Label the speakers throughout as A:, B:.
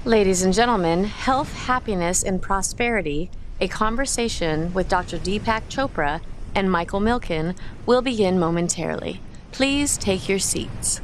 A: Ladies and gentlemen, health, happiness, and prosperity, a conversation with Dr. Deepak Chopra and Michael Milken will begin momentarily. Please take your seats.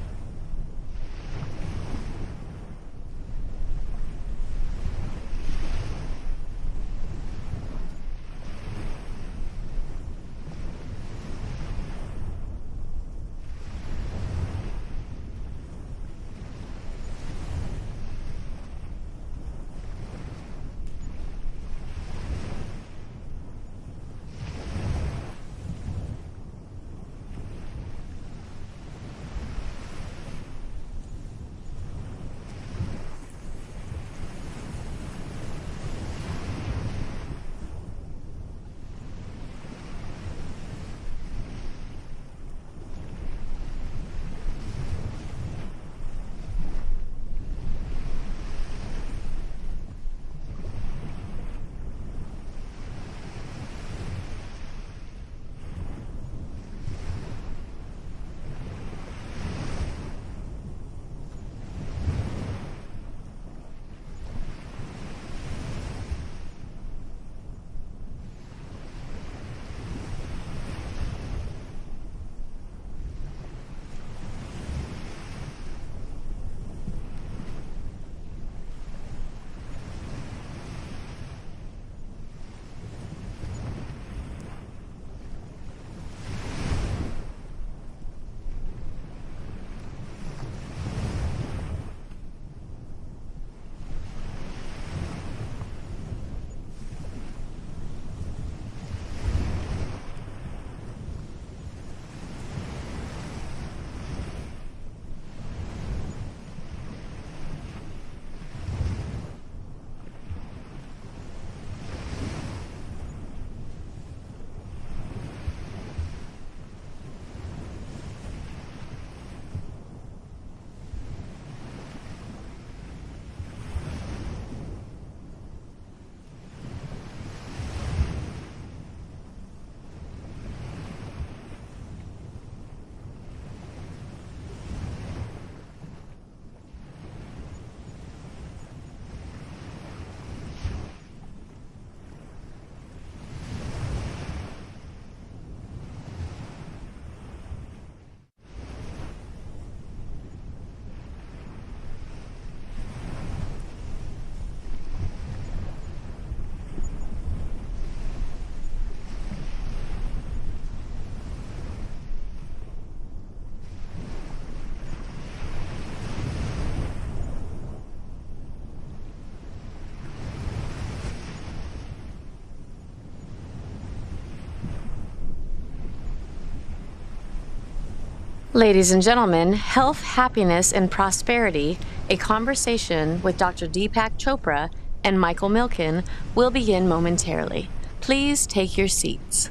A: Ladies and gentlemen, health, happiness, and prosperity, a conversation with Dr. Deepak Chopra and Michael Milken will begin momentarily. Please take your seats.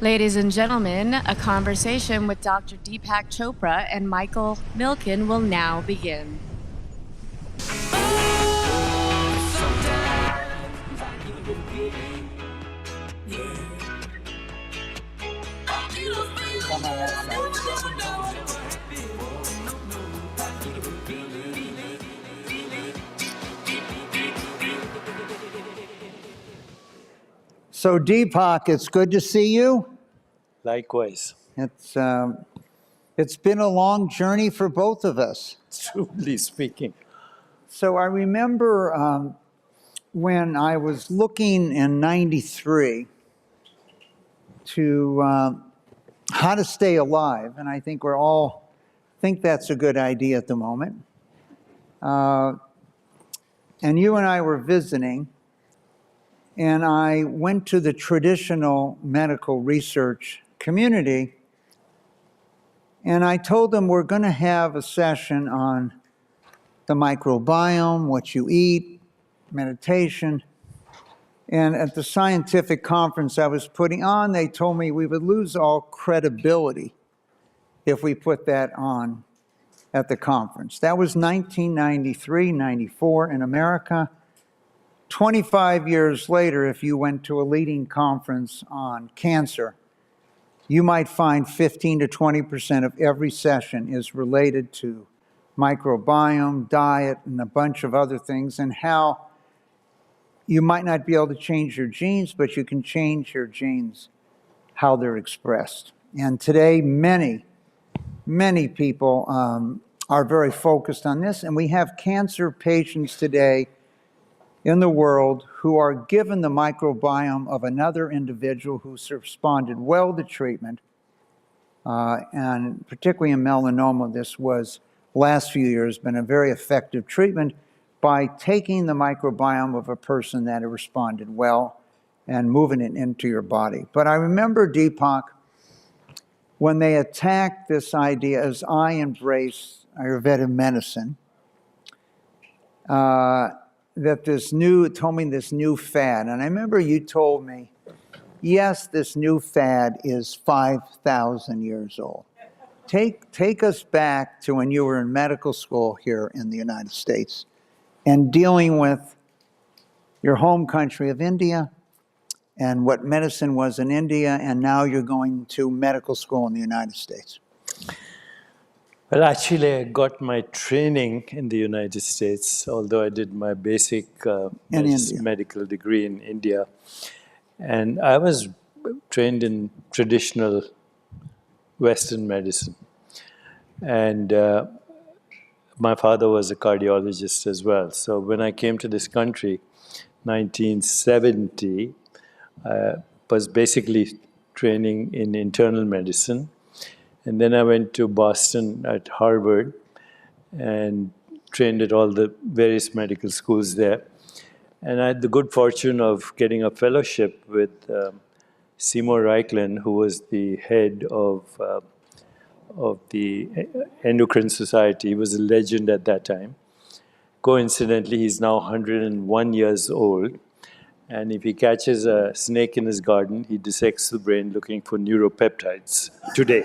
A: Ladies and gentlemen, a conversation with Dr. Deepak Chopra and Michael Milken will now begin.
B: So Deepak, it's good to see you.
C: Likewise.
B: It's been a long journey for both of us.
C: Truly speaking.
B: So I remember when I was looking in '93 to how to stay alive, and I think we're all think that's a good idea at the moment. And you and I were visiting, and I went to the traditional medical research community, and I told them we're going to have a session on the microbiome, what you eat, meditation. And at the scientific conference I was putting on, they told me we would lose all credibility if we put that on at the conference. That was 1993, 94 in America. 25 years later, if you went to a leading conference on cancer, you might find 15 to 20% of every session is related to microbiome, diet, and a bunch of other things, and how you might not be able to change your genes, but you can change your genes, how they're expressed. And today, many people are very focused on this, and we have cancer patients today in the world who are given the microbiome of another individual who's responded well to treatment, and particularly in melanoma, this was, last few years, been a very effective treatment by taking the microbiome of a person that had responded well and moving it into your body. But I remember, Deepak, when they attacked this idea, as I embrace Ayurvedic medicine, that told me this new fad. And I remember you told me, yes, this new fad is 5,000 years old. Take us back to when you were in medical school here in the United States and dealing with your home country of India and what medicine was in India, and now you're going to medical school in the United States.
C: Well, actually, I got my training in the United States, although I did my basic medical degree in India. And I was trained in traditional Western medicine. And my father was a cardiologist as well. So when I came to this country, 1970, I was basically training in internal medicine. And then I went to Boston at Harvard and trained at all the various medical schools there. And I had the good fortune of getting a fellowship with Seymour Reichland, who was the head of the Endocrine Society. He was a legend at that time. Coincidentally, he's now 101 years old. And if he catches a snake in his garden, he dissects the brain looking for neuropeptides today.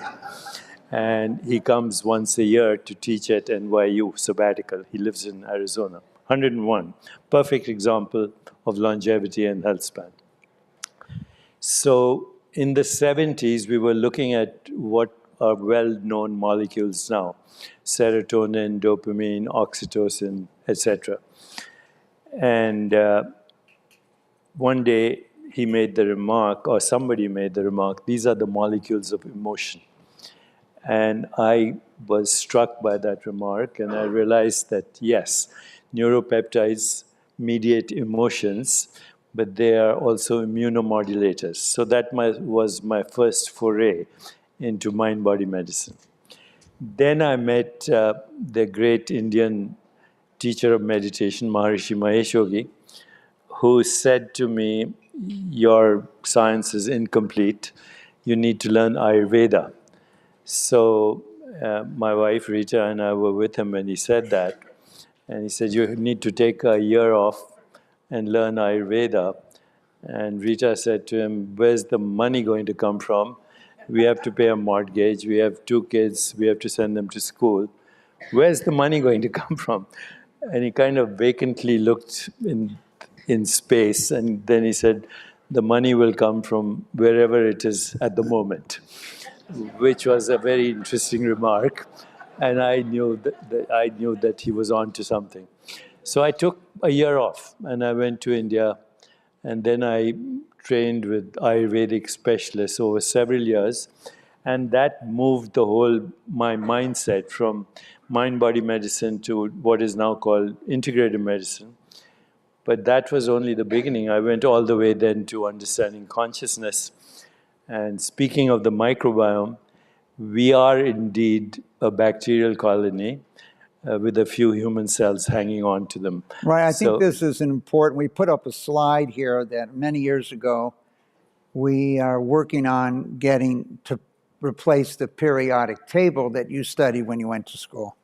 C: And he comes once a year to teach at NYU sabbatical. He lives in Arizona. 101. Perfect example of longevity and health span. So in the 70s, we were looking at what are well-known molecules now: serotonin, dopamine, oxytocin, etc. And one day he made the remark, or somebody made the remark, these are the molecules of emotion. And I was struck by that remark, and I realized that, yes, neuropeptides mediate emotions, but they are also immunomodulators. So that was my first foray into mind-body medicine. Then I met the great Indian teacher of meditation, Maharishi Mahesh Yogi, who said to me, your science is incomplete. You need to learn Ayurveda. So my wife, Rita, and I were with him when he said that. And he said, you need to take a year off and learn Ayurveda. And Rita said to him, where's the money going to come from? We have to pay a mortgage. We have 2 kids. We have to send them to school. Where's the money going to come from? And he kind of vacantly looked in space. And then he said, the money will come from wherever it is at the moment. which was a very interesting remark, and I knew that he was on to something. So I took a year off, and I went to India, and then I trained with Ayurvedic specialists over several years, and that moved my mindset from mind-body medicine to what is now called integrative medicine. But that was only the beginning. I went all the way then to understanding consciousness. And speaking of the microbiome, we are indeed a bacterial colony with a few human cells hanging on to them.
B: Right, I think this is important. We put up a slide here that many years ago we are working on getting to replace the periodic table that you studied when you went to school.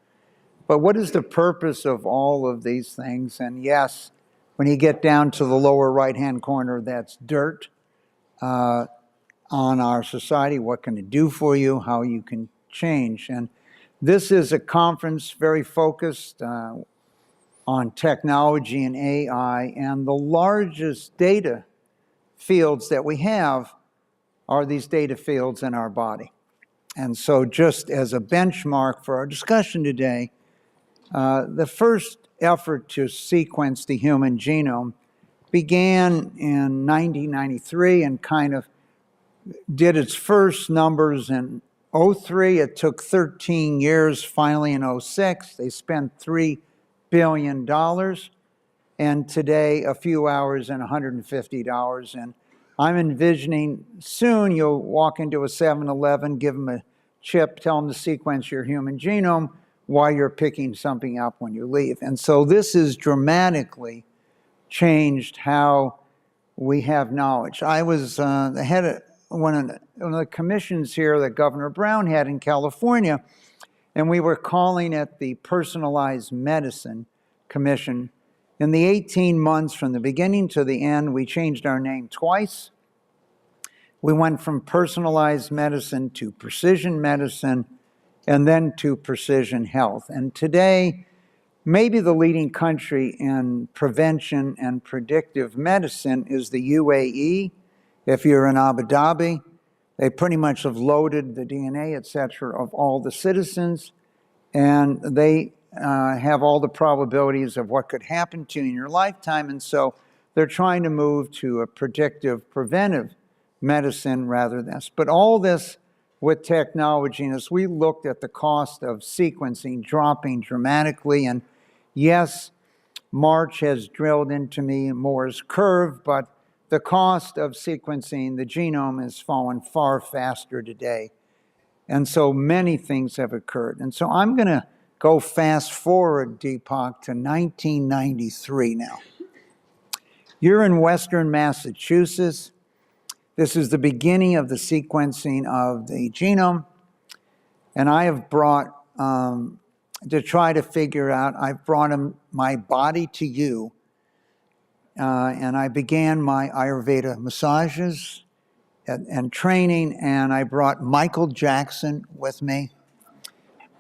B: But what is the purpose of all of these things? And yes, when you get down to the lower right-hand corner, that's dirt on our society. What can it do for you? How you can change? And this is a conference very focused on technology and AI, and the largest data fields that we have are these data fields in our body. And so just as a benchmark for our discussion today, the first effort to sequence the human genome began in 1993 and kind of did its first numbers in 2003. It took 13 years. Finally, in 2006, they spent $3 billion. And today, a few hours and $150. And I'm envisioning soon you'll walk into a 7-Eleven, give them a chip, tell them to sequence your human genome while you're picking something up when you leave. And so this has dramatically changed how we have knowledge. I was the head of one of the commissions here that Governor Brown had in California, and we were calling it the Personalized Medicine Commission. In the 18 months from the beginning to the end, we changed our name twice. We went from personalized medicine to precision medicine, and then to precision health. And today, maybe the leading country in prevention and predictive medicine is the UAE. If you're in Abu Dhabi, they pretty much have loaded the DNA, et cetera, of all the citizens, and they have all the probabilities of what could happen to you in your lifetime. And so they're trying to move to a predictive, preventive medicine rather than this. But all this with technology, and as we looked at the cost of sequencing dropping dramatically, and yes, March has drilled into me Moore's curve, but the cost of sequencing the genome has fallen far faster today. And so many things have occurred. And so I'm going to go fast forward, Deepak, to 1993 now. You're in Western Massachusetts. This is the beginning of the sequencing of the genome. And I have brought, to try to figure out, I've brought my body to you. And I began my Ayurveda massages and training, and I brought Michael Jackson with me.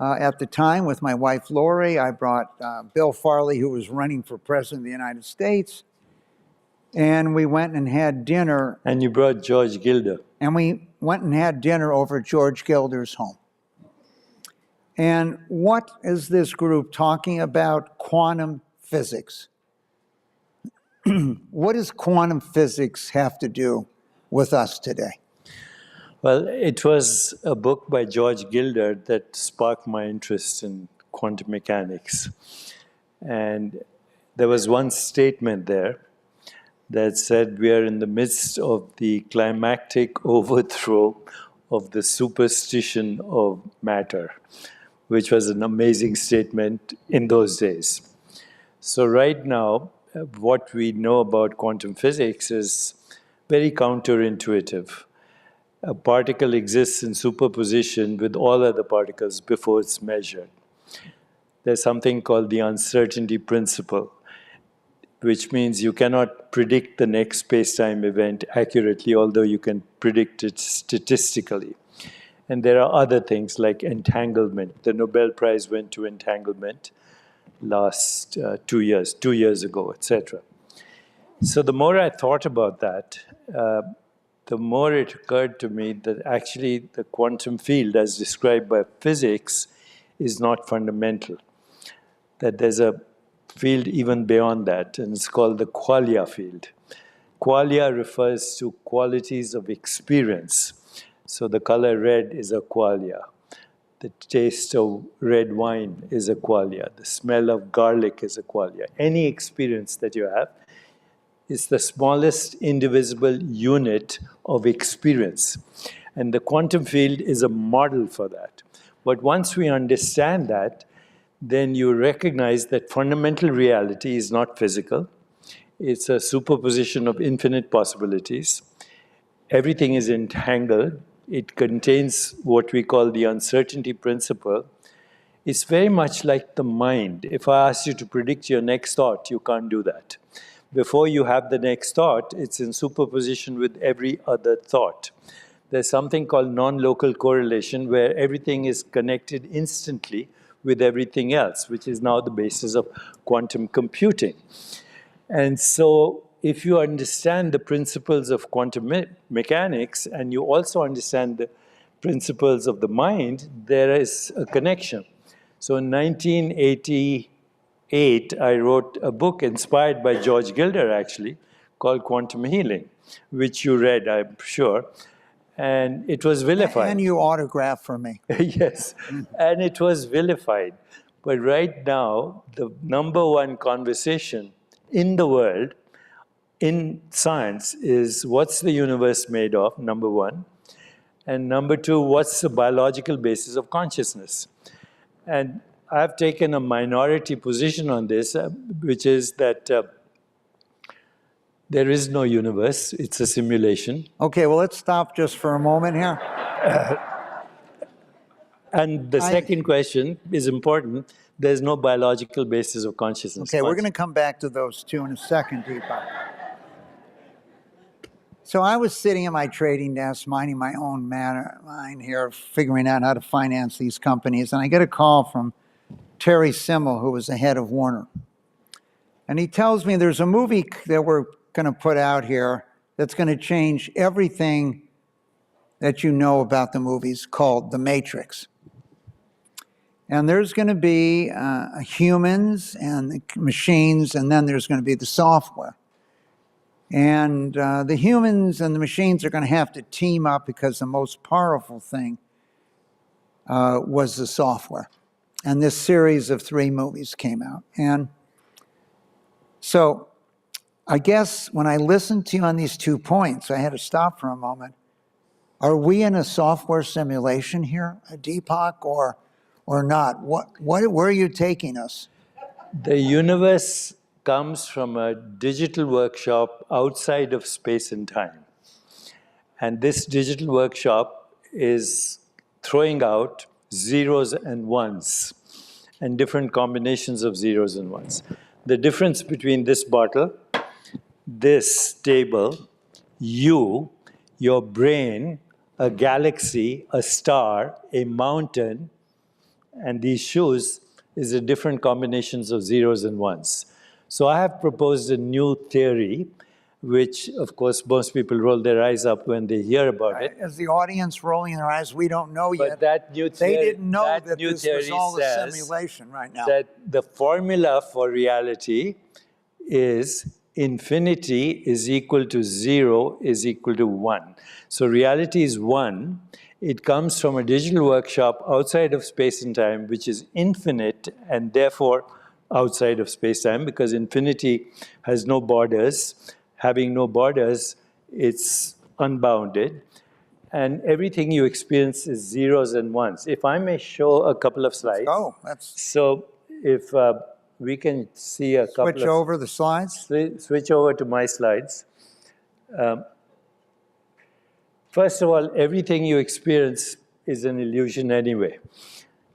B: At the time, with my wife Lori, I brought Bill Farley, who was running for president of the United States. And we went and had dinner.
C: And you brought George Gilder.
B: And we went and had dinner over at George Gilder's home. And what is this group talking about? Quantum physics. What does quantum physics have to do with us today?
C: Well, it was a book by George Gilder that sparked my interest in quantum mechanics. And there was one statement there that said we are in the midst of the climactic overthrow of the superstition of matter, which was an amazing statement in those days. So right now, what we know about quantum physics is very counterintuitive. A particle exists in superposition with all other particles before it's measured. There's something called the uncertainty principle, which means you cannot predict the next space-time event accurately, although you can predict it statistically. And there are other things like entanglement. The Nobel Prize went to entanglement last 2 years ago, etc. So the more I thought about that, the more it occurred to me that actually the quantum field, as described by physics, is not fundamental. That there's a field even beyond that, and it's called the qualia field. Qualia refers to qualities of experience. So the color red is a qualia. The taste of red wine is a qualia. The smell of garlic is a qualia. Any experience that you have is the smallest indivisible unit of experience. And the quantum field is a model for that. But once we understand that, then you recognize that fundamental reality is not physical. It's a superposition of infinite possibilities. Everything is entangled. It contains what we call the uncertainty principle. It's very much like the mind. If I ask you to predict your next thought, you can't do that. Before you have the next thought, it's in superposition with every other thought. There's something called non-local correlation where everything is connected instantly with everything else, which is now the basis of quantum computing. And so if you understand the principles of quantum mechanics and you also understand the principles of the mind, there is a connection. So in 1988, I wrote a book inspired by George Gilder, actually, called Quantum Healing, which you read, I'm sure. And it was vilified.
B: And you autographed for me.
C: Yes, and it was vilified. But right now, the number one conversation in the world, in science, is what's the universe made of, number one. And number two, what's the biological basis of consciousness? And I've taken a minority position on this, which is that there is no universe. It's a simulation.
B: Okay, well, let's stop just for a moment here.
C: And the second question is important. There's no biological basis of consciousness.
B: Okay, we're going to come back to those two in a second, Deepak. So I was sitting at my trading desk, minding my own mind here, figuring out how to finance these companies, and I get a call from Terry Simmel, who was the head of Warner. And he tells me there's a movie that we're going to put out here that's going to change everything that you know about the movies, called The Matrix. And there's going to be humans and the machines, and then there's going to be the software. And the humans and the machines are going to have to team up because the most powerful thing was the software. And this series of 3 movies came out. And so I guess when I listened to you on these 2 points, I had to stop for a moment. Are we in a software simulation here, Deepak, or not? Where are you taking us?
C: The universe comes from a digital workshop outside of space and time. And this digital workshop is throwing out zeros and ones and different combinations of zeros and ones. The difference between this bottle, this table, you, your brain, a galaxy, a star, a mountain, and these shoes is the different combinations of zeros and ones. So I have proposed a new theory, which, of course, most people roll their eyes up when they hear about it.
B: As the audience rolling their eyes, we don't know
C: But
B: yet.
C: that new theory,
B: they didn't know that this was all a
C: says
B: simulation right now.
C: that the formula for reality is infinity is equal to 0 is equal to 1. So reality is 1. It comes from a digital workshop outside of space and time, which is infinite and therefore outside of space-time, because infinity has no borders. Having no borders, it's unbounded. And everything you experience is zeros and ones. If I may show a couple of slides.
B: Oh,
C: So if we can see a couple of...
B: Switch over the slides?
C: Switch over to my slides. First of all, everything you experience is an illusion anyway.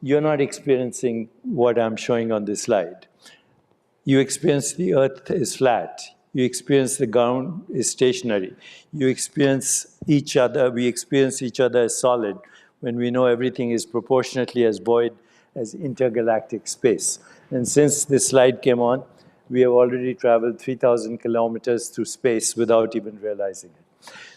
C: You're not experiencing what I'm showing on this slide. You experience the earth is flat. You experience the ground is stationary. You experience each other, we experience each other as solid when we know everything is proportionately as void as intergalactic space. And since this slide came on, we have already traveled 3,000 kilometers through space without even realizing it.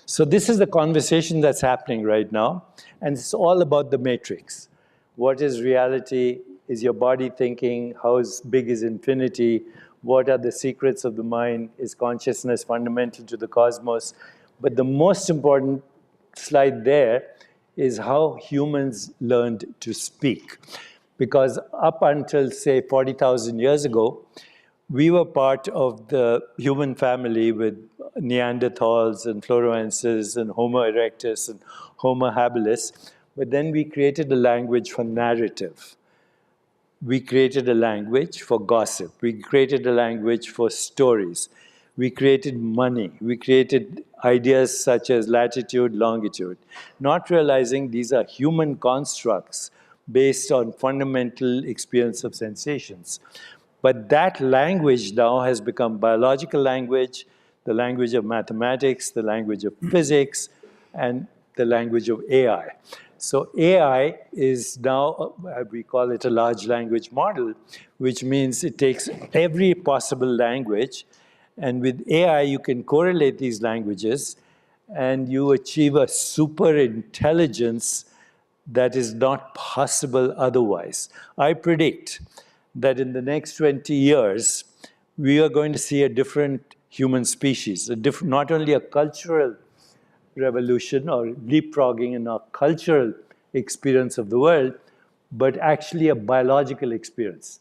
C: So this is the conversation that's happening right now, and it's all about the matrix. What is reality? Is your body thinking? How big is infinity? What are the secrets of the mind? Is consciousness fundamental to the cosmos? But the most important slide there is how humans learned to speak. Because up until, say, 40,000 years ago, we were part of the human family with Neanderthals and Floresiensis and Homo erectus and Homo habilis. But then we created a language for narrative. We created a language for gossip. We created a language for stories. We created money. We created ideas such as latitude, longitude, not realizing these are human constructs based on fundamental experience of sensations. But that language now has become biological language, the language of mathematics, the language of physics, and the language of AI. So AI is now, we call it a large language model, which means it takes every possible language, and with AI you can correlate these languages, and you achieve a super intelligence that is not possible otherwise. I predict that in the next 20 years, we are going to see a different human species, not only a cultural revolution or leapfrogging in our cultural experience of the world, but actually a biological experience.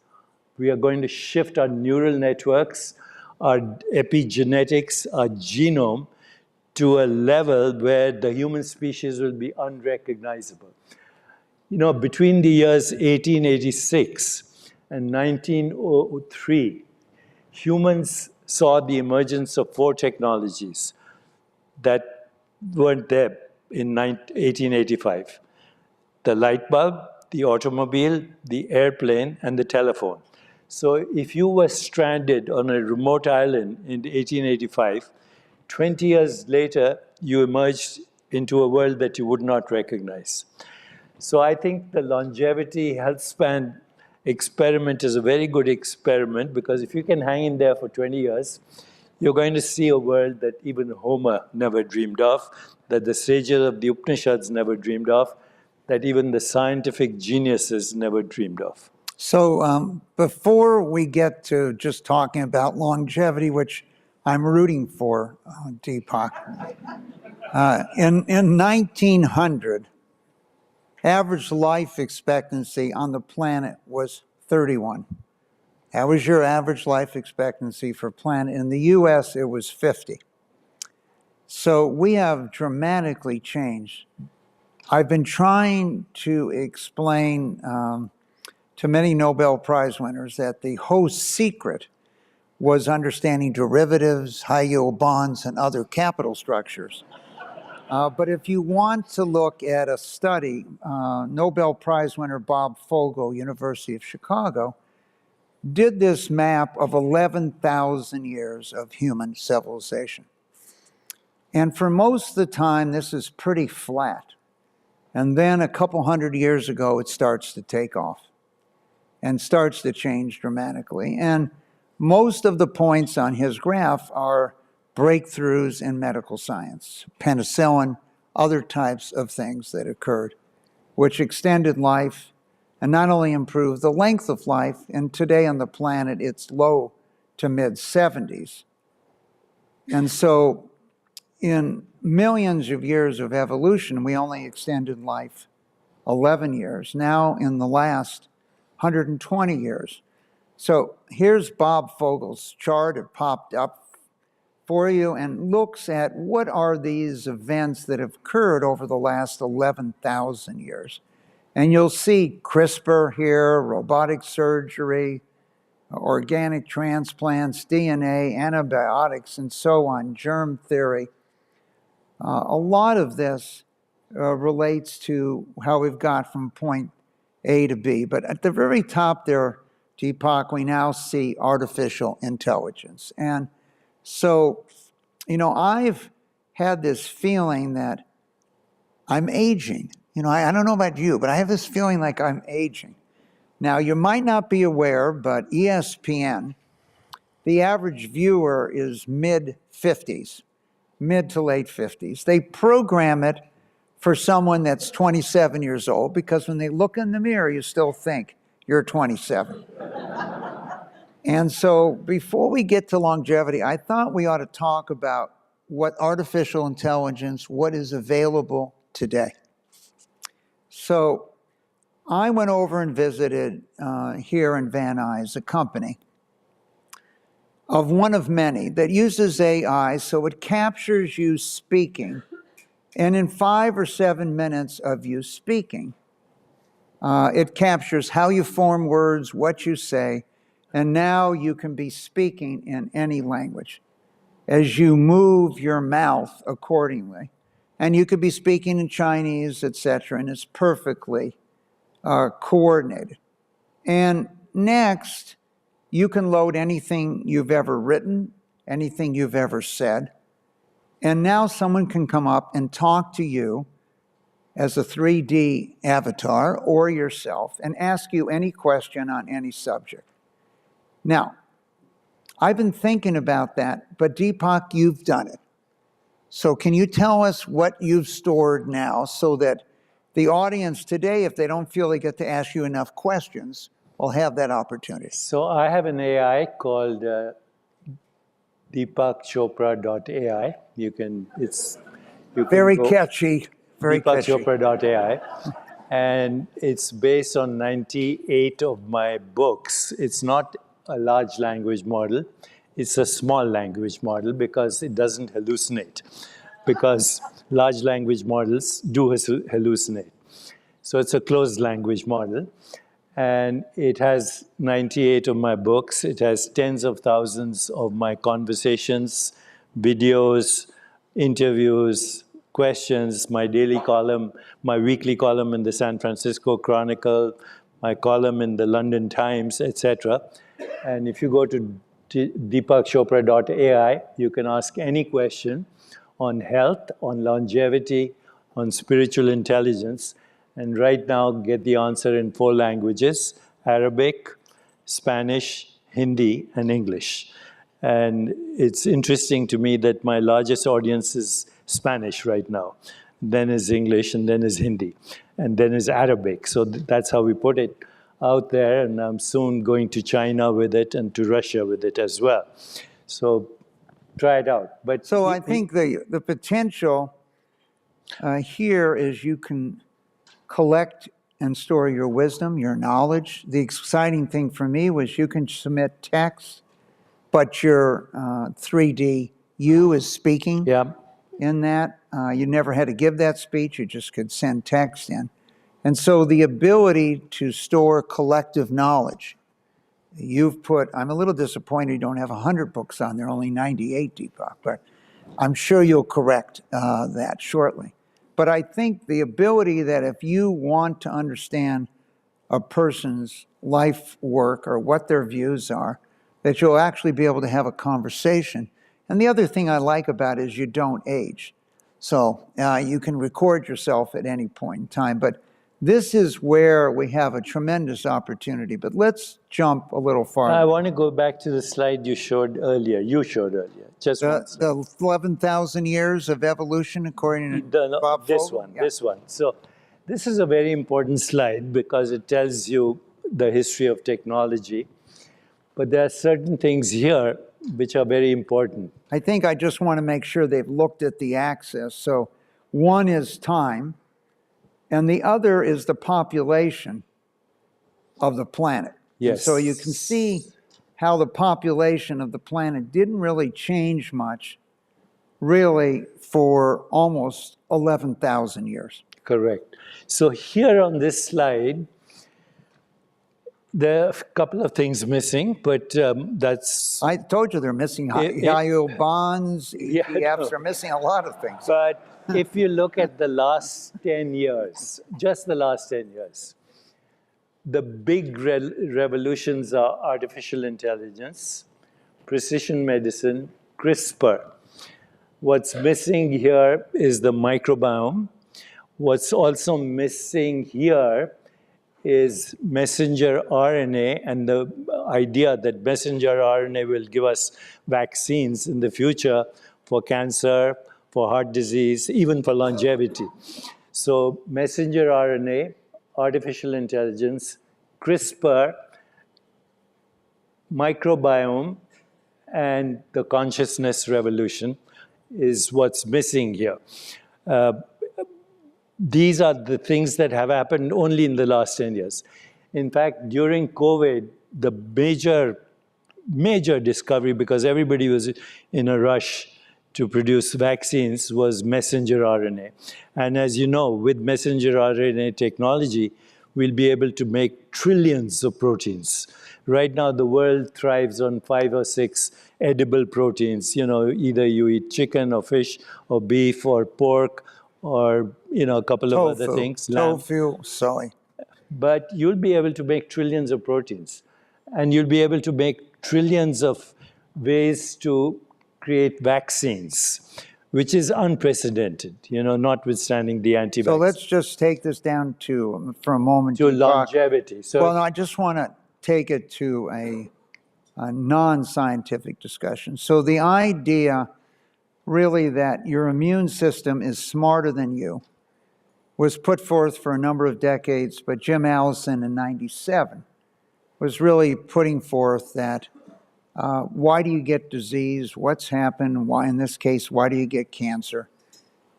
C: We are going to shift our neural networks, our epigenetics, our genome to a level where the human species will be unrecognizable. You know, between the years 1886 and 1903, humans saw the emergence of 4 technologies that weren't there in 1885. The light bulb, the automobile, the airplane, and the telephone. So if you were stranded on a remote island in 1885, 20 years later, you emerged into a world that you would not recognize. So I think the longevity health span experiment is a very good experiment, because if you can hang in there for 20 years, you're going to see a world that even Homer never dreamed of, that the sages of the Upanishads never dreamed of, that even the scientific geniuses never dreamed of.
B: So before we get to just talking about longevity, which I'm rooting for, Deepak, in 1900, average life expectancy on the planet was 31. That was your average life expectancy for planet. In the US, it was 50. So we have dramatically changed. I've been trying to explain to many Nobel Prize winners that the whole secret was understanding derivatives, high-yield bonds, and other capital structures. But if you want to look at a study, Nobel Prize winner Bob Fogel, University of Chicago, did this map of 11,000 years of human civilization. And for most of the time, this is pretty flat. And then a couple hundred years ago, it starts to take off and starts to change dramatically. And most of the points on his graph are breakthroughs in medical science, penicillin, other types of things that occurred, which extended life and not only improved the length of life, and today on the planet, it's low to mid-70s. And so in millions of years of evolution, we only extended life 11 years. Now in the last 120 years. So here's Bob Fogel's chart. It popped up for you and looks at what are these events that have occurred over the last 11,000 years. And you'll see CRISPR here, robotic surgery, organic transplants, DNA, antibiotics, and so on, germ theory. A lot of this relates to how we've got from point A to B. But at the very top there, Deepak, we now see artificial intelligence. And so, you know, I've had this feeling that I'm aging. You know, I don't know about you, but I have this feeling like I'm aging. Now, you might not be aware, but ESPN, the average viewer is mid-50s, mid to late 50s. They program it for someone that's 27 years old, because when they look in the mirror, you still think you're 27. And so before we get to longevity, I thought we ought to talk about what artificial intelligence, what is available today. So I went over and visited here in Van Nuys, a company of one of many that uses AI, so it captures you speaking, and in 5 or 7 minutes of you speaking, it captures how you form words, what you say, and now you can be speaking in any language as you move your mouth accordingly. And you could be speaking in Chinese, etc., and it's perfectly coordinated. And next, you can load anything you've ever written, anything you've ever said, and now someone can come up and talk to you as a 3D avatar or yourself and ask you any question on any subject. Now, I've been thinking about that, but Deepak, you've done it. So can you tell us what you've stored now so that the audience today, if they don't feel they get to ask you enough questions, will have that opportunity?
C: So I have an AI called deepakchopra.ai. You can
B: Very
C: go
B: catchy, very catchy.
C: deepakchopra.ai. And it's based on 98 of my books. It's not a large language model. It's a small language model because it doesn't hallucinate. Because large language models do hallucinate. So it's a closed language model. And it has 98 of my books. It has tens of thousands of my conversations, videos, interviews, questions, my daily column, my weekly column in the San Francisco Chronicle, my column in the London Times, etc. And if you go to deepakchopra.ai, you can ask any question on health, on longevity, on spiritual intelligence, and right now get the answer in 4 languages: Arabic, Spanish, Hindi, and English. And it's interesting to me that my largest audience is Spanish right now, then is English, and then is Hindi, and then is Arabic. So that's how we put it out there, and I'm soon going to China with it and to Russia with it as well. So try it out. But
B: so I think the potential here is you can collect and store your wisdom, your knowledge. The exciting thing for me was you can submit text, but your 3D you is speaking in that. You never had to give that speech. You just could send text in. And so the ability to store collective knowledge, you've put, I'm a little disappointed you don't have 100 books on there, only 98, Deepak, but I'm sure you'll correct that shortly. But I think the ability that if you want to understand a person's life work or what their views are, that you'll actually be able to have a conversation. And the other thing I like about it is you don't age. So you can record yourself at any point in time. But this is where we have a tremendous opportunity. But let's jump a little farther.
C: I want to go back to the slide you showed earlier. Just once.
B: The 11,000 years of evolution, according to Bob Fogle?
C: This one. So this is a very important slide because it tells you the history of technology. But there are certain things here which are very important.
B: I think I just want to make sure they've looked at the axis. So one is time, and the other is the population of the planet.
C: Yes.
B: And so you can see how the population of the planet didn't really change much, really, for almost 11,000 years.
C: Correct. So here on this slide, there are a couple of things missing, but that's...
B: I told you they're missing high-yield bonds, ETFs, they're missing a lot of things.
C: But if you look at the last 10 years, just the last 10 years, the big revolutions are artificial intelligence, precision medicine, CRISPR. What's missing here is the microbiome. What's also missing here is messenger RNA, and the idea that messenger RNA will give us vaccines in the future for cancer, for heart disease, even for longevity. So messenger RNA, artificial intelligence, CRISPR, microbiome, and the consciousness revolution is what's missing here. These are the things that have happened only in the last 10 years. In fact, during COVID, the major discovery, because everybody was in a rush to produce vaccines, was messenger RNA. And as you know, with messenger RNA technology, we'll be able to make trillions of proteins. Right now, the world thrives on 5 or 6 edible proteins. You know, either you eat chicken or fish or beef or pork or, you know, a couple of other things.
B: Tofu, soy.
C: But you'll be able to make trillions of proteins. And you'll be able to make trillions of ways to create vaccines, which is unprecedented, you know, notwithstanding the anti-vaccine.
B: So let's just take this down for a moment.
C: To longevity.
B: So, well, no, I just want to take it to a non-scientific discussion. So the idea really that your immune system is smarter than you was put forth for a number of decades, but Jim Allison in '97 was really putting forth that why do you get disease, what's happened, why in this case, why do you get cancer?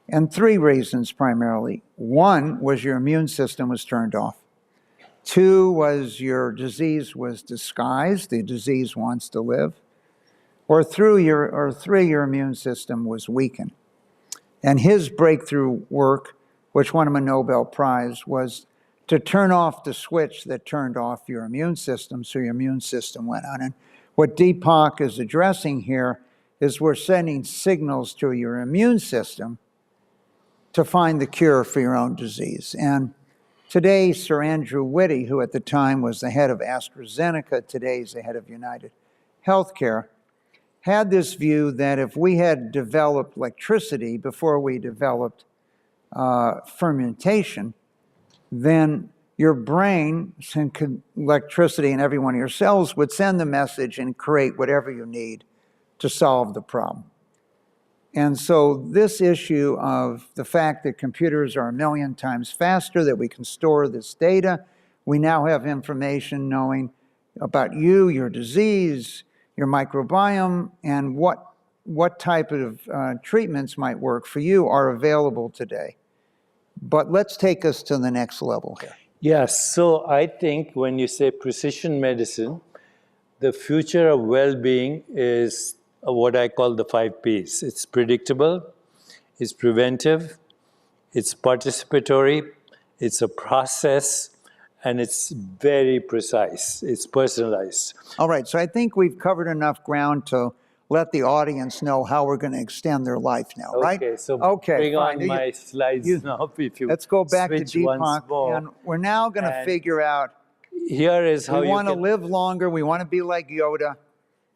B: And 3 reasons primarily. 1 was your immune system was turned off. 2 was your disease was disguised, the disease wants to live. Or 3, your immune system was weakened. And his breakthrough work, which won him a Nobel Prize, was to turn off the switch that turned off your immune system, so your immune system went on. And what Deepak is addressing here is we're sending signals to your immune system to find the cure for your own disease. And today, Sir Andrew Whitty, who at the time was the head of AstraZeneca, today is the head of United Healthcare, had this view that if we had developed electricity before we developed fermentation, then your brain, electricity in every one of your cells, would send the message and create whatever you need to solve the problem. And so this issue of the fact that computers are 1 million times faster, that we can store this data, we now have information knowing about you, your disease, your microbiome, and what type of treatments might work for you are available today. But let's take us to the next level here.
C: Yes, so I think when you say precision medicine, the future of well-being is what I call the 5 Ps. It's predictable, it's preventive, it's participatory, it's a process, and it's very precise. It's personalized.
B: All right, so I think we've covered enough ground to let the audience know how we're going to extend their life now, right?
C: Okay, so bring on my slides now. If you
B: let's go back to
C: Deepak,
B: and we're now going to figure out.
C: Here is how
B: we want to live longer. We want to be like Yoda.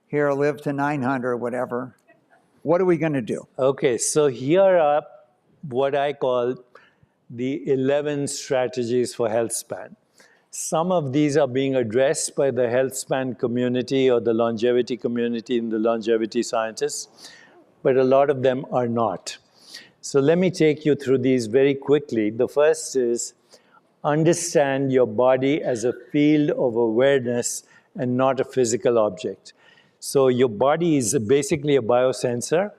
B: Here, live to 900, whatever. What are we going to do?
C: Okay, so here are what I call the 11 strategies for health span. Some of these are being addressed by the health span community or the longevity community and the longevity scientists, but a lot of them are not. So let me take you through these very quickly. The first is understand your body as a field of awareness and not a physical object. So your body is basically a biosensor.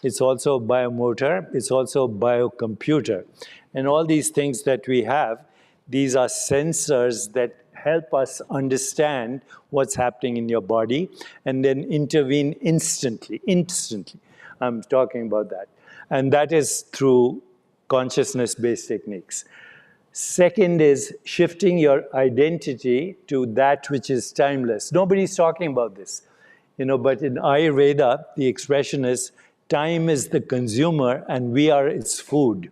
C: It's also a biomotor. It's also a biocomputer. And all these things that we have, these are sensors that help us understand what's happening in your body and then intervene instantly. I'm talking about that. And that is through consciousness-based techniques. Second is shifting your identity to that which is timeless. Nobody's talking about this, you know, but in Ayurveda, the expression is time is the consumer and we are its food.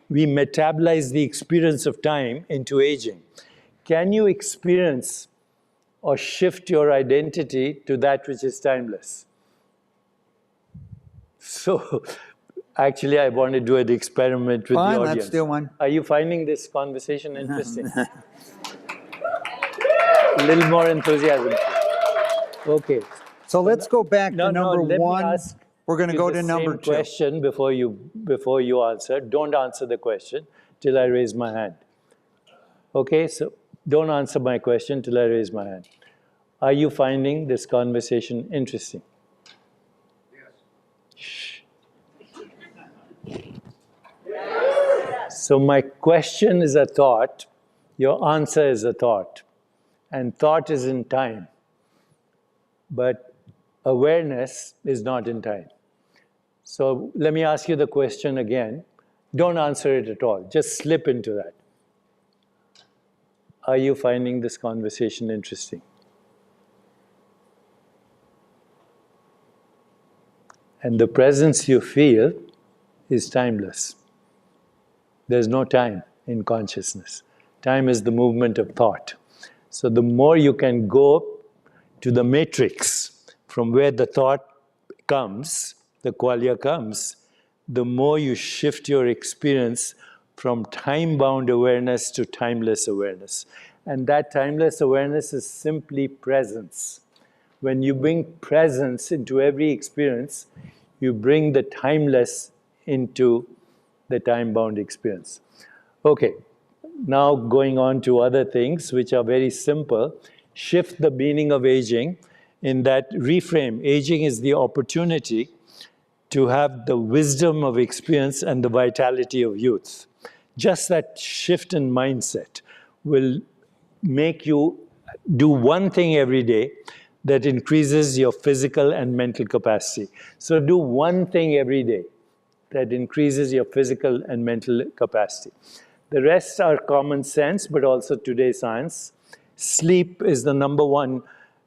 C: We metabolize the experience of time into aging. Can you experience or shift your identity to that which is timeless? So actually, I want to do an experiment with the audience.
B: Let's do one.
C: Are you finding this conversation interesting? A little more enthusiasm. Okay.
B: So let's go back to number 1. We're going to go to
C: the
B: number
C: same
B: 2.
C: question before you answer. Don't answer the question till I raise my hand. Okay, so don't answer my question till I raise my hand. Are you finding this conversation interesting? Yes. So my question is a thought, your answer is a thought, and thought is in time, but awareness is not in time. So let me ask you the question again. Don't answer it at all, just slip into that. Are you finding this conversation interesting? And the presence you feel is timeless. There's no time in consciousness. Time is the movement of thought. So the more you can go to the matrix from where the thought comes, the qualia comes, the more you shift your experience from time-bound awareness to timeless awareness. And that timeless awareness is simply presence. When you bring presence into every experience, you bring the timeless into the time-bound experience. Okay, now going on to other things which are very simple. Shift the meaning of aging in that reframe. Aging is the opportunity to have the wisdom of experience and the vitality of youth. Just that shift in mindset will make you do one thing every day that increases your physical and mental capacity. So do one thing every day that increases your physical and mental capacity. The rest are common sense, but also today's science. Sleep is the number one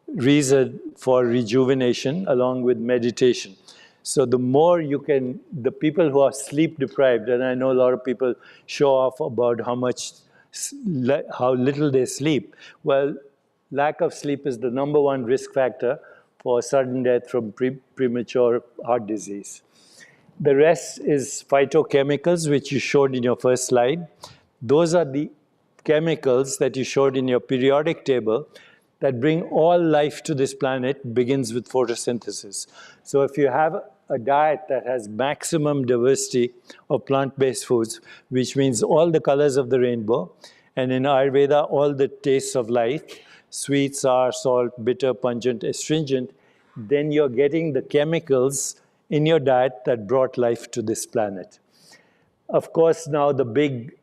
C: reason for rejuvenation, along with meditation. So the more you can, the people who are sleep deprived, and I know a lot of people show off about how little they sleep. Well, lack of sleep is the number one risk factor for sudden death from premature heart disease. The rest is phytochemicals, which you showed in your first slide. Those are the chemicals that you showed in your periodic table that bring all life to this planet, begins with photosynthesis. So if you have a diet that has maximum diversity of plant-based foods, which means all the colors of the rainbow, and in Ayurveda, all the tastes of life, sweet, sour, salt, bitter, pungent, astringent, then you're getting the chemicals in your diet that brought life to this planet. Of course, now the big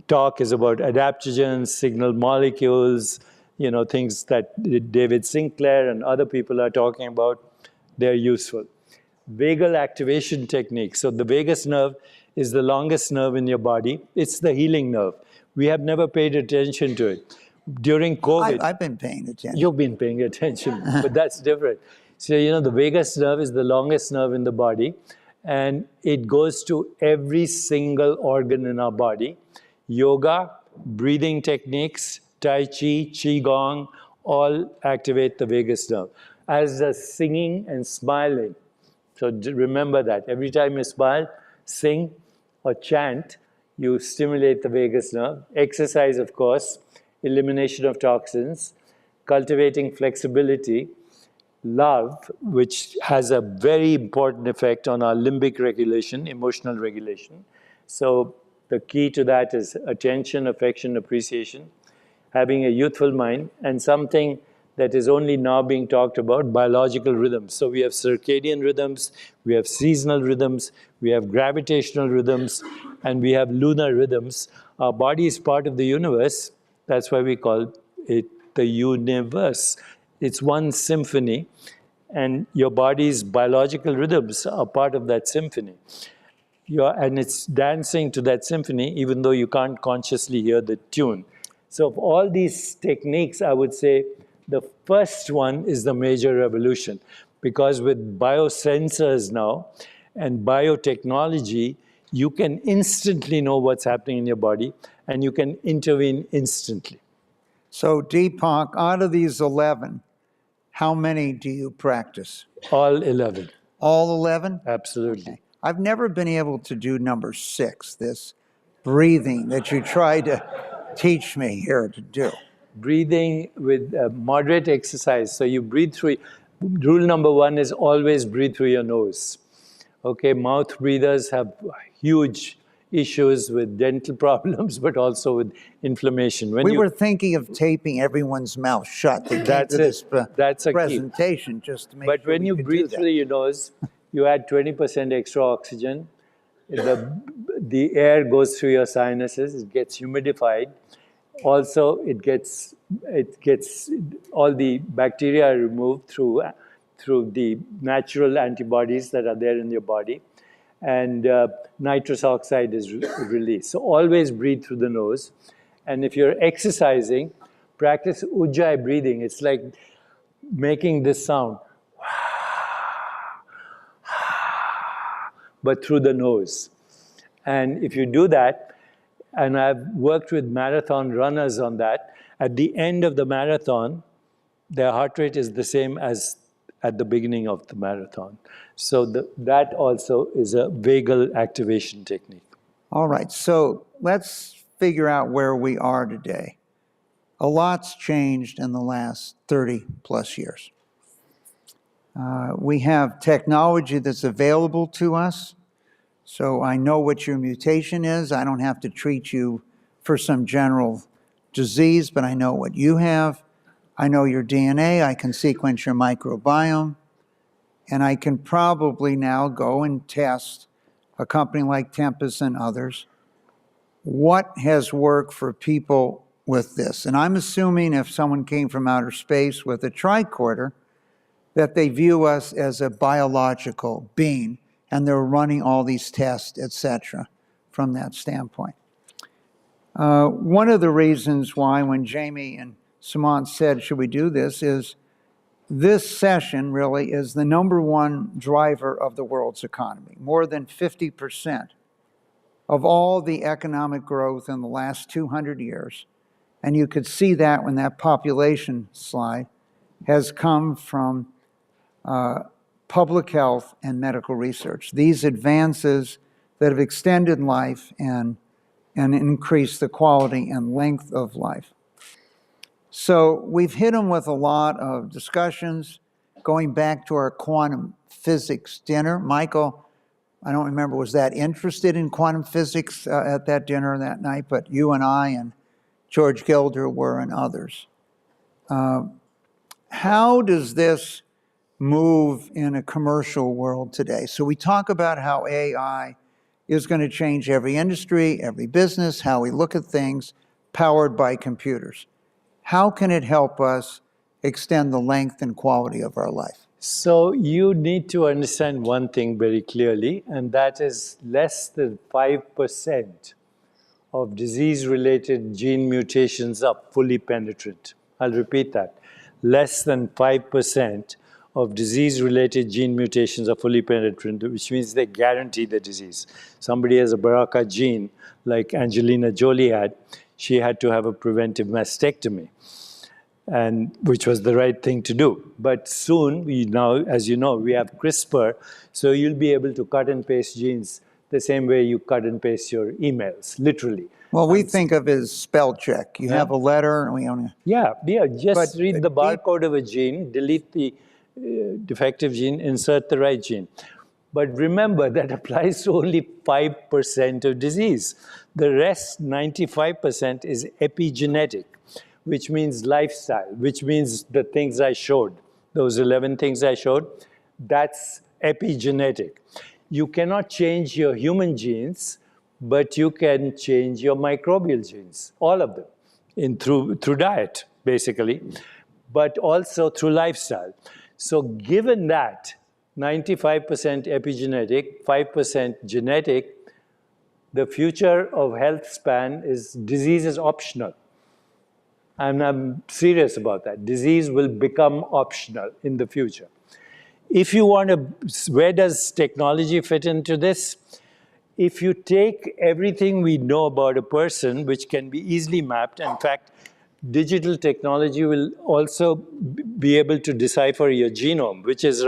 C: talk is about adaptogens, signal molecules, things that David Sinclair and other people are talking about. They're useful. Vagal activation techniques. So the vagus nerve is the longest nerve in your body. It's the healing nerve. We have never paid attention to it. During COVID...
B: I've been paying attention.
C: You've been paying attention, but that's different. So, the vagus nerve is the longest nerve in the body, and it goes to every single organ in our body. Yoga, breathing techniques, Tai Chi, Qigong, all activate the vagus nerve. As does singing and smiling. So remember that. Every time you smile, sing, or chant, you stimulate the vagus nerve. Exercise, of course, elimination of toxins, cultivating flexibility, love, which has a very important effect on our limbic regulation, emotional regulation. So the key to that is attention, affection, appreciation, having a youthful mind, and something that is only now being talked about, biological rhythms. So we have circadian rhythms, we have seasonal rhythms, we have gravitational rhythms, and we have lunar rhythms. Our body is part of the universe. That's why we call it the universe. It's one symphony, and your body's biological rhythms are part of that symphony. And it's dancing to that symphony, even though you can't consciously hear the tune. So of all these techniques, I would say the first one is the major revolution, because with biosensors now and biotechnology, you can instantly know what's happening in your body, and you can intervene instantly.
B: So Deepak, out of these 11, how many do you practice?
C: All 11.
B: All 11?
C: Absolutely.
B: Okay. I've never been able to do number 6, this breathing that you tried to teach me here to do.
C: Breathing with moderate exercise. So you breathe through. Rule number 1 is always breathe through your nose. Okay, mouth breathers have huge issues with dental problems, but also with inflammation. When
B: We
C: you,
B: were thinking of taping everyone's mouth shut. They came
C: that's
B: to this
C: it. That's a key.
B: presentation just to make
C: But
B: sure
C: when
B: we
C: you
B: could do
C: breathe
B: that.
C: through your nose, you add 20% extra oxygen. The air goes through your sinuses. It gets humidified. Also, it gets all the bacteria are removed through the natural antibodies that are there in your body, and nitrous oxide is released. So always breathe through the nose, and if you're exercising, practice ujjayi breathing. It's like making this sound, but through the nose. And if you do that, and I've worked with marathon runners on that, at the end of the marathon, their heart rate is the same as at the beginning of the marathon. So that also is a vagal activation technique.
B: All right, so let's figure out where we are today. A lot's changed in the last 30 plus years. We have technology that's available to us. So I know what your mutation is. I don't have to treat you for some general disease, but I know what you have. I know your DNA. I can sequence your microbiome. And I can probably now go and test a company like Tempus and others. What has worked for people with this? And I'm assuming if someone came from outer space with a tricorder, that they view us as a biological being, and they're running all these tests, et cetera, from that standpoint. One of the reasons why when Jamie and Sumant said, should we do this, is this session really is the number one driver of the world's economy. More than 50% of all the economic growth in the last 200 years, and you could see that when that population slide, has come from public health and medical research. These advances that have extended life and increased the quality and length of life. So we've hit them with a lot of discussions, going back to our quantum physics dinner. Michael, I don't remember, was that interested in quantum physics at that dinner that night, but you and I and George Gilder were, and others. How does this move in a commercial world today? So we talk about how AI is going to change every industry, every business, how we look at things, powered by computers. How can it help us extend the length and quality of our life?
C: So you need to understand one thing very clearly, and that is less than 5% of disease-related gene mutations are fully penetrant. I'll repeat that. Less than 5% of disease-related gene mutations are fully penetrant, which means they guarantee the disease. Somebody has a BRCA gene, like Angelina Jolie had, she had to have a preventive mastectomy, and which was the right thing to do. But soon, we now, as you know, we have CRISPR, so you'll be able to cut and paste genes the same way you cut and paste your emails, literally.
B: Well, we think of it as spell check. You have a letter, and we only...
C: Yeah, just
B: But
C: read the barcode of a gene, delete the defective gene, insert the right gene. But remember, that applies to only 5% of disease. The rest, 95%, is epigenetic, which means lifestyle, which means the things I showed, those 11 things I showed, that's epigenetic. You cannot change your human genes, but you can change your microbial genes, all of them, through diet, basically, but also through lifestyle. So given that, 95% epigenetic, 5% genetic, the future of health span is disease is optional. And I'm serious about that. Disease will become optional in the future. If you want to, where does technology fit into this? If you take everything we know about a person, which can be easily mapped, in fact, digital technology will also be able to decipher your genome, which is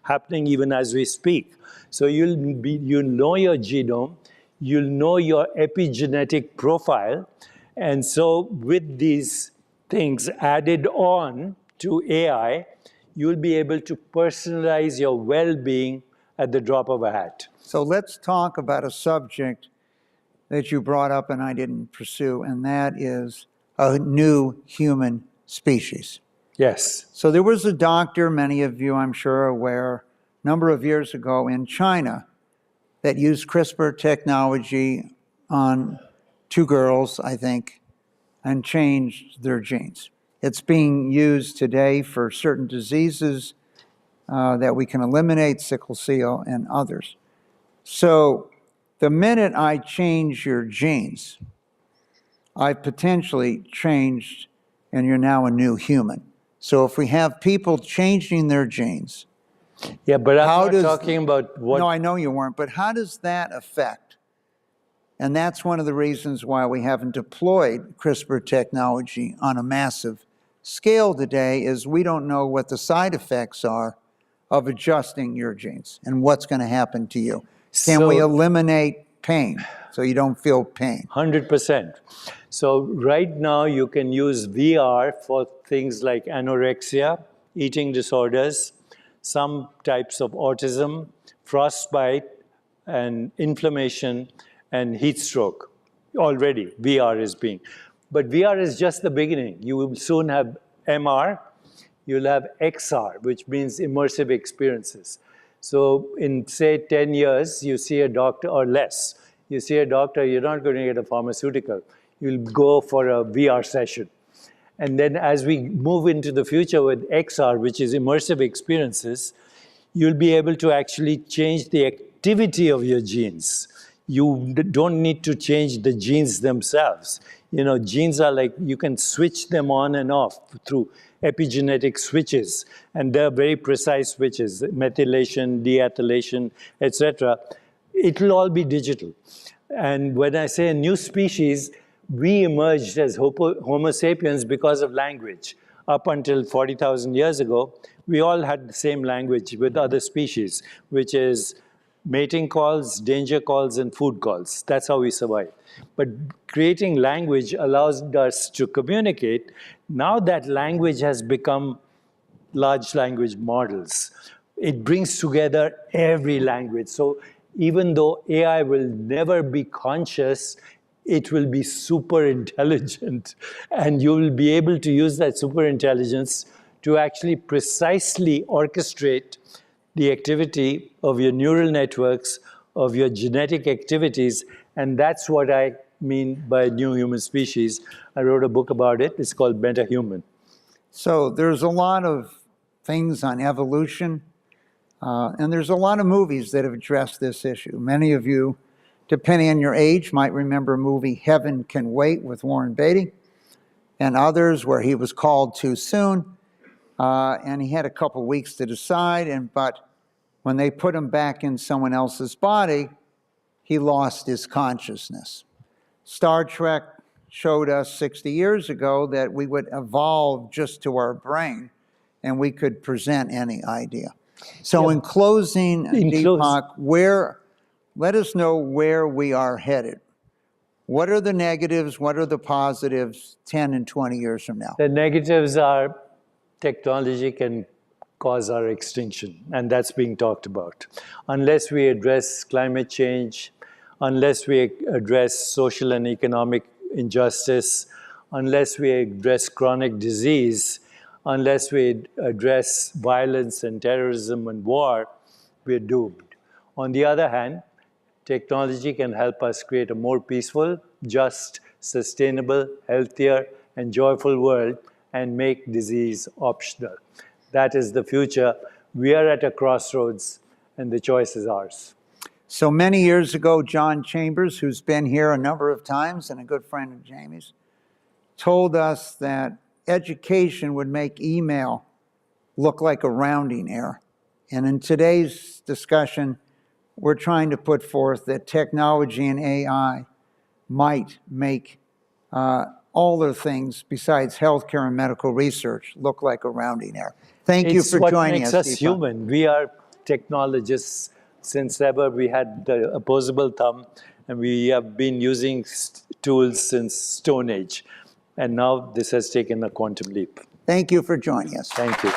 C: happening even as we speak. So you'll know your genome, you'll know your epigenetic profile, and so with these things added on to AI, you'll be able to personalize your well-being at the drop of a hat.
B: So let's talk about a subject that you brought up and I didn't pursue, and that is a new human species.
C: Yes.
B: So there was a doctor, many of you I'm sure are aware, a number of years ago in China that used CRISPR technology on 2 girls, I think, and changed their genes. It's being used today for certain diseases that we can eliminate, sickle cell and others. So the minute I change your genes, I potentially changed, and you're now a new human. So if we have people changing their genes,
C: Yeah, but I'm
B: How
C: not
B: does-
C: talking about what...
B: no, I know you weren't, but how does that affect? And that's one of the reasons why we haven't deployed CRISPR technology on a massive scale today, is we don't know what the side effects are of adjusting your genes and what's going to happen to you. Can we
C: So-
B: eliminate pain so you don't feel pain?
C: 100%. So right now you can use VR for things like anorexia, eating disorders, some types of autism, frostbite, and inflammation, and heat stroke. Already VR is being. But VR is just the beginning. You will soon have MR, you'll have XR, which means immersive experiences. So in, say, 10 years, you see a doctor, or less, you see a doctor, you're not going to get a pharmaceutical. You'll go for a VR session. And then as we move into the future with XR, which is immersive experiences, you'll be able to actually change the activity of your genes. You don't need to change the genes themselves. You know, genes are like, you can switch them on and off through epigenetic switches, and they're very precise switches, methylation, deethylation, etc. It'll all be digital. And when I say a new species, we emerged as Homo sapiens because of language. Up until 40,000 years ago, we all had the same language with other species, which is mating calls, danger calls, and food calls. That's how we survive. But creating language allows us to communicate. Now that language has become large language models. It brings together every language. So even though AI will never be conscious, it will be super intelligent. And you will be able to use that super intelligence to actually precisely orchestrate the activity of your neural networks, of your genetic activities. And that's what I mean by new human species. I wrote a book about it. It's called MetaHuman.
B: So there's a lot of things on evolution, and there's a lot of movies that have addressed this issue. Many of you, depending on your age, might remember a movie, Heaven Can Wait, with Warren Beatty, and others where he was called too soon, and he had a couple weeks to decide, but when they put him back in someone else's body, he lost his consciousness. Star Trek showed us 60 years ago that we would evolve just to our brain and we could present any idea. So in closing, Deepak, let us know where we are headed. What are the negatives? What are the positives 10 and 20 years from now?
C: The negatives are technology can cause our extinction, and that's being talked about. Unless we address climate change, unless we address social and economic injustice, unless we address chronic disease, unless we address violence and terrorism and war, we're doomed. On the other hand, technology can help us create a more peaceful, just, sustainable, healthier, and joyful world and make disease optional. That is the future. We are at a crossroads, and the choice is ours.
B: So many years ago, John Chambers, who's been here a number of times and a good friend of Jamie's, told us that education would make email look like a rounding error. And in today's discussion, we're trying to put forth that technology and AI might make all the things besides healthcare and medical research look like a rounding error. Thank you for joining us.
C: It's what makes us human. We are technologists. Since ever, we had the opposable thumb, and we have been using tools since Stone Age. And now this has taken a quantum leap.
B: Thank you for joining us.
C: Thank you.